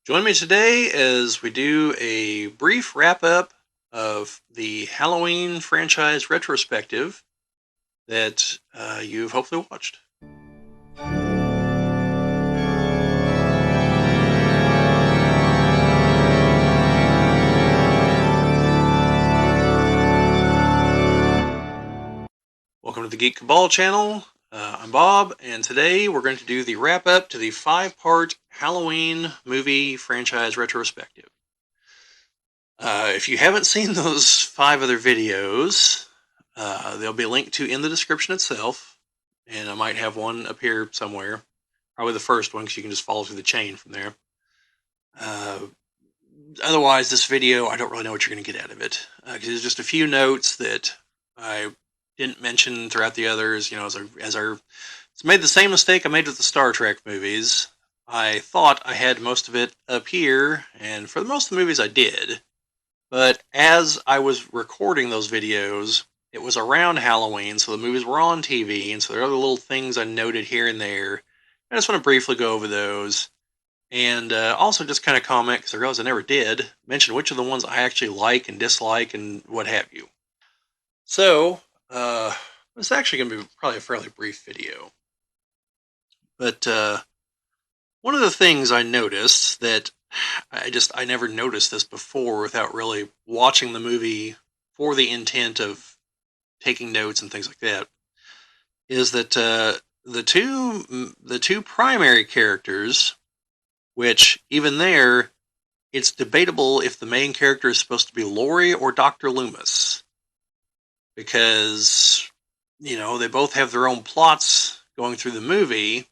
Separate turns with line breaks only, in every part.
Join me today as we do a brief wrap up of the Halloween franchise retrospective that you've hopefully watched. Welcome to the Geek Cabal channel. I'm Bob, and today we're going to do the wrap up to the 5-part Halloween movie franchise retrospective. If you haven't seen those 5 other videos, they'll be linked to in the description itself, and I might have one appear somewhere. Probably the first one, because you can just follow through the chain from there. Uh, Otherwise, this video, I don't really know what you're going to get out of it. Because there's just a few notes that I didn't mention throughout the others. You know, it's made the same mistake I made with the Star Trek movies. I thought I had most of it up here, and for most of the movies I did. But as I was recording those videos, it was around Halloween, so the movies were on TV, and so there are other little things I noted here and there. I just want to briefly go over those, and also just kind of comment, because I realized I never did, mention which of the ones I actually like and dislike and what have you. So, it's actually going to be probably a fairly brief video. But one of the things I noticed that I never noticed this before without really watching the movie for the intent of taking notes and things like that, is that the two primary characters, which even there, it's debatable if the main character is supposed to be Laurie or Dr. Loomis, because they both have their own plots going through the movie,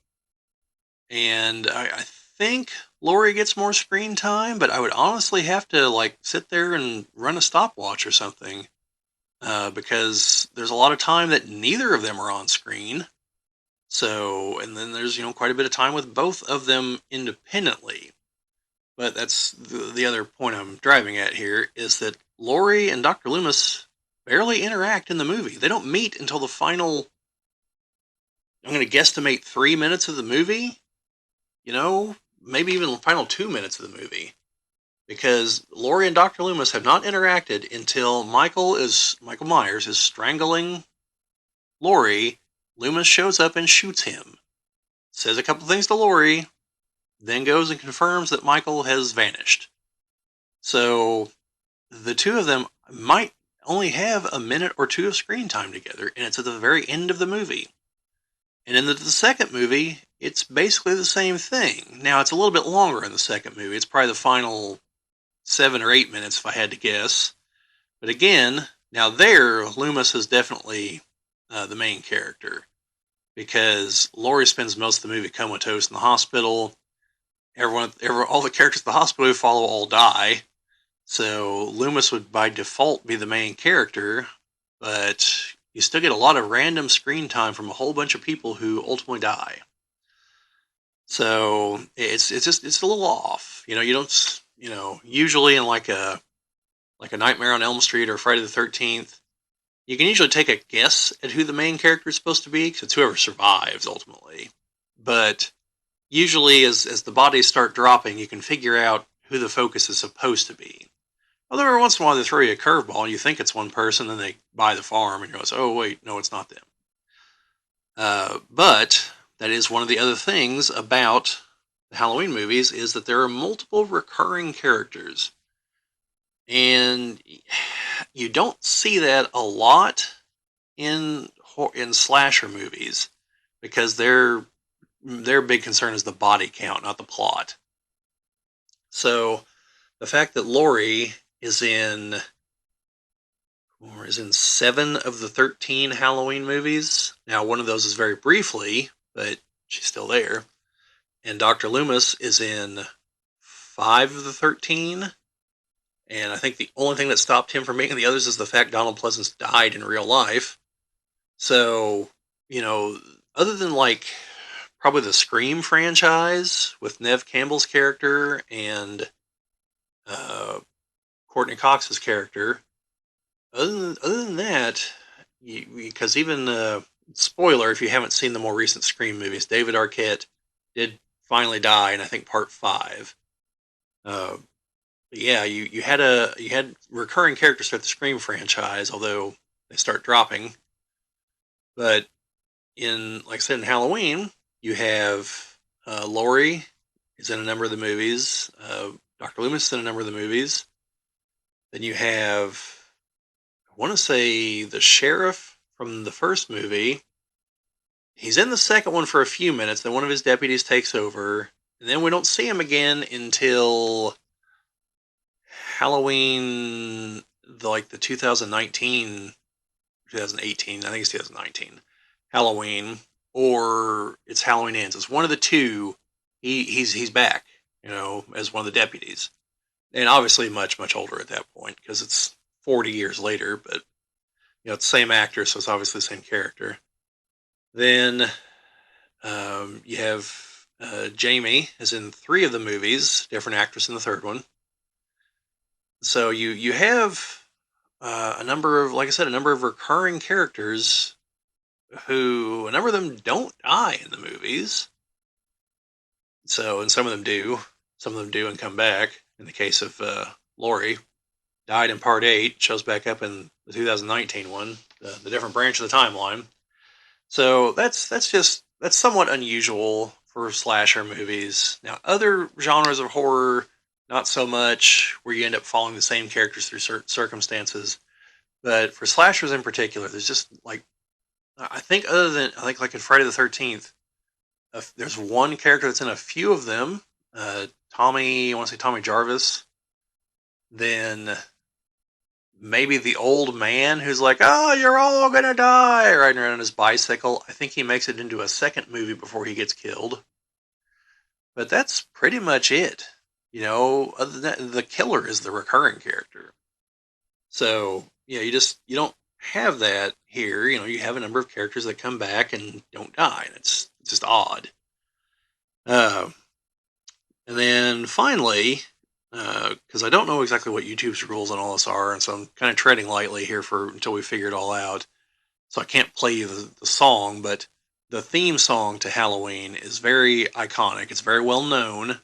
and I think Laurie gets more screen time, but I would honestly have to sit there and run a stopwatch or something, because there's a lot of time that neither of them are on screen. So, and then there's quite a bit of time with both of them independently. But that's the other point I'm driving at here, is that Laurie and Dr. Loomis barely interact in the movie. They don't meet until the final, I'm going to guesstimate, 3 minutes of the movie. Maybe even the final 2 minutes of the movie, because Laurie and Dr. Loomis have not interacted until Michael Myers is strangling Laurie. Loomis shows up and shoots him, says a couple things to Laurie, then goes and confirms that Michael has vanished. So the two of them might only have a minute or two of screen time together, and it's at the very end of the movie. And in the second movie, it's basically the same thing. Now, it's a little bit longer in the second movie. It's probably the final 7 or 8 minutes, if I had to guess. But again, now there, Loomis is definitely the main character, because Laurie spends most of the movie comatose in the hospital. All the characters at the hospital who follow all die. So Loomis would by default be the main character, but you still get a lot of random screen time from a whole bunch of people who ultimately die. So it's a little off. You don't usually in like a Nightmare on Elm Street or Friday the 13th, you can usually take a guess at who the main character is supposed to be, because it's whoever survives ultimately. But usually as the bodies start dropping, you can figure out who the focus is supposed to be. Although every once in a while they throw you a curveball and you think it's one person, then they buy the farm and you go, oh wait, no, it's not them. But that is one of the other things about the Halloween movies, is that there are multiple recurring characters. And you don't see that a lot in slasher movies, because their big concern is the body count, not the plot. So the fact that Laurie is in 7 of the 13 Halloween movies. Now, one of those is very briefly, but she's still there. And Dr. Loomis is in 5 of the 13. And I think the only thing that stopped him from being in the others is the fact Donald Pleasance died in real life. So, other than probably the Scream franchise with Neve Campbell's character and Courtney Cox's character, other than that, because even spoiler, if you haven't seen the more recent Scream movies, David Arquette did finally die in, I think, part 5. Uh, yeah, you had recurring characters throughout the Scream franchise, although they start dropping. But in, like I said, in Halloween, you have Laurie is in a number of the movies. Dr. Loomis is in a number of the movies. Then you have, I want to say, the sheriff from the first movie. He's in the second one for a few minutes. Then one of his deputies takes over, and then we don't see him again until Halloween, the 2019, 2018. I think it's 2019 Halloween, or it's Halloween Ends. It's one of the two. He's back, as one of the deputies, and obviously much older at that point because it's 40 years later. But it's the same actor, so it's obviously the same character. Then you have Jamie is in three of the movies, different actress in the third one. So you have a number of, like I said, a number of recurring characters who a number of them don't die in the movies. So, and some of them do. Some of them do and come back. In the case of Laurie, died in part 8, shows back up in the 2019 one, the different branch of the timeline. So that's somewhat unusual for slasher movies. Now, other genres of horror, not so much, where you end up following the same characters through certain circumstances. But for slashers in particular, there's just like, I think other than, I think like in Friday the 13th, there's one character that's in a few of them. Tommy, I want to say Tommy Jarvis. Then maybe the old man who's like, "Oh, you're all gonna die," riding around on his bicycle. I think he makes it into a second movie before he gets killed. But that's pretty much it. Other than that, the killer is the recurring character. So yeah, you don't have that here. You have a number of characters that come back and don't die. It's just odd. Uh, and then finally, because I don't know exactly what YouTube's rules on all this are, and so I'm kind of treading lightly here for until we figure it all out. So I can't play you the song, but the theme song to Halloween is very iconic. It's very well known,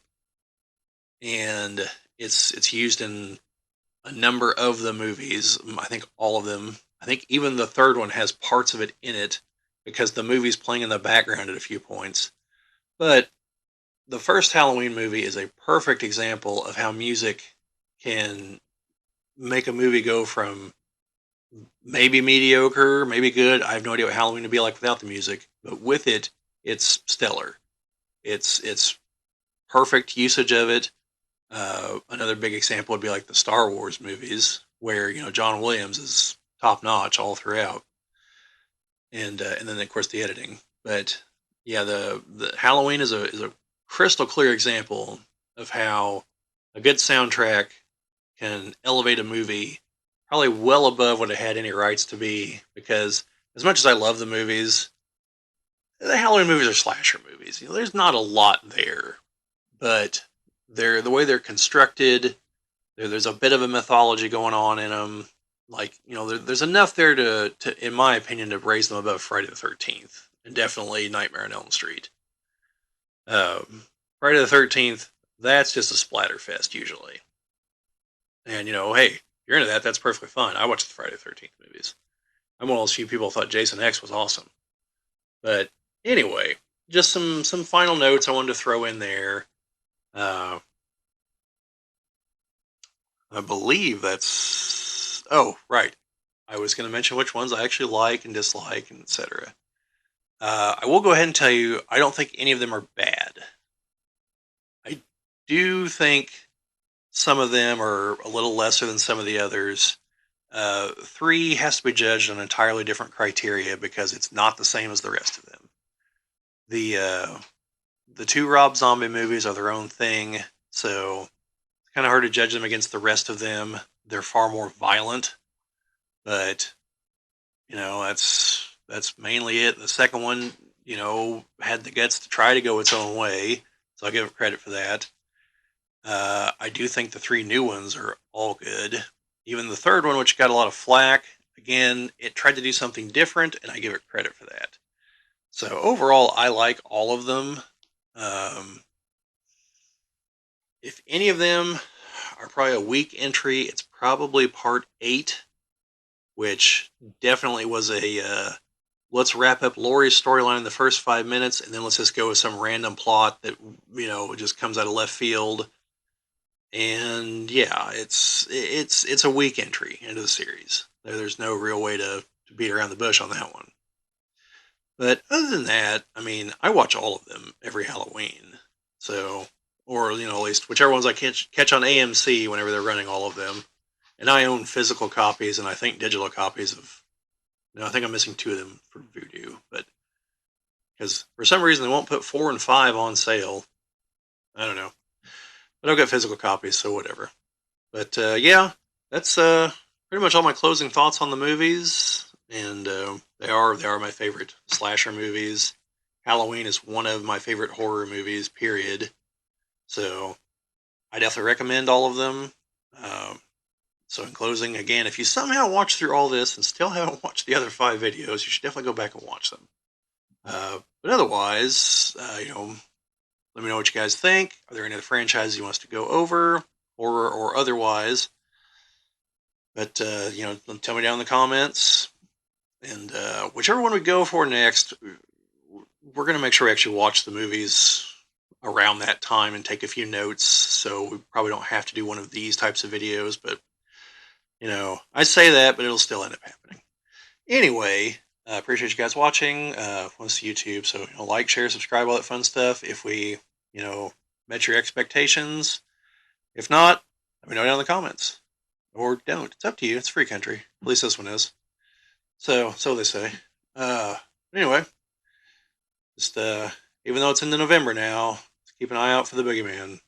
and it's used in a number of the movies. I think all of them. I think even the third one has parts of it in it because the movie's playing in the background at a few points. But the first Halloween movie is a perfect example of how music can make a movie go from maybe mediocre, maybe good. I have no idea what Halloween would be like without the music, but with it, it's stellar. It's perfect usage of it. Another big example would be like the Star Wars movies, where John Williams is top notch all throughout, and then of course the editing. But yeah, the Halloween is a crystal clear example of how a good soundtrack can elevate a movie probably well above what it had any rights to be. Because as much as I love the movies, the Halloween movies are slasher movies. There's not a lot there, but they're the way they're constructed. There's a bit of a mythology going on in them. Like there's enough there to, in my opinion, to raise them above Friday the 13th and definitely Nightmare on Elm Street. Um, Friday the 13th, that's just a splatterfest usually. And hey, you're into that. That's perfectly fine. I watch the Friday the 13th movies. I'm one of those few people who thought Jason X was awesome. But anyway, just some final notes I wanted to throw in there. Uh, I believe that's. Oh, right. I was going to mention which ones I actually like and dislike, and etc. I will go ahead and tell you, I don't think any of them are bad. I do think some of them are a little lesser than some of the others. 3 has to be judged on entirely different criteria because it's not the same as the rest of them. The 2 Rob Zombie movies are their own thing, so it's kind of hard to judge them against the rest of them. They're far more violent, but that's mainly it. The second one, had the guts to try to go its own way, so I give it credit for that. I do think the 3 new ones are all good. Even the third one, which got a lot of flack, again, it tried to do something different, and I give it credit for that. So overall, I like all of them. Um, if any of them are probably a weak entry, it's probably part 8, which definitely was a let's wrap up Laurie's storyline in the first 5 minutes, and then let's just go with some random plot that just comes out of left field. And yeah, it's a weak entry into the series. There's no real way to beat around the bush on that one. But other than that, I mean, I watch all of them every Halloween. So, or at least whichever ones I catch on AMC whenever they're running all of them. And I own physical copies and I think digital copies of. I think I'm missing 2 of them for Voodoo, but because for some reason they won't put 4 and 5 on sale. I don't know, but I've got physical copies, so whatever. But yeah, that's pretty much all my closing thoughts on the movies, and they are my favorite slasher movies. Halloween is one of my favorite horror movies. Period. So I definitely recommend all of them. Um, so in closing, again, if you somehow watch through all this and still haven't watched the other 5 videos, you should definitely go back and watch them. But otherwise, let me know what you guys think. Are there any other franchises you want us to go over, horror or otherwise? But tell me down in the comments, and whichever one we go for next, we're going to make sure we actually watch the movies around that time and take a few notes. So we probably don't have to do one of these types of videos, but I say that, but it'll still end up happening anyway. Appreciate you guys watching. Want to see YouTube, so like, share, subscribe, all that fun stuff. If we met your expectations, if not, let me know down in the comments. Or don't. It's up to you. It's a free country. At least this one is. So they say. Uh, anyway, just even though it's into November now, keep an eye out for the boogeyman.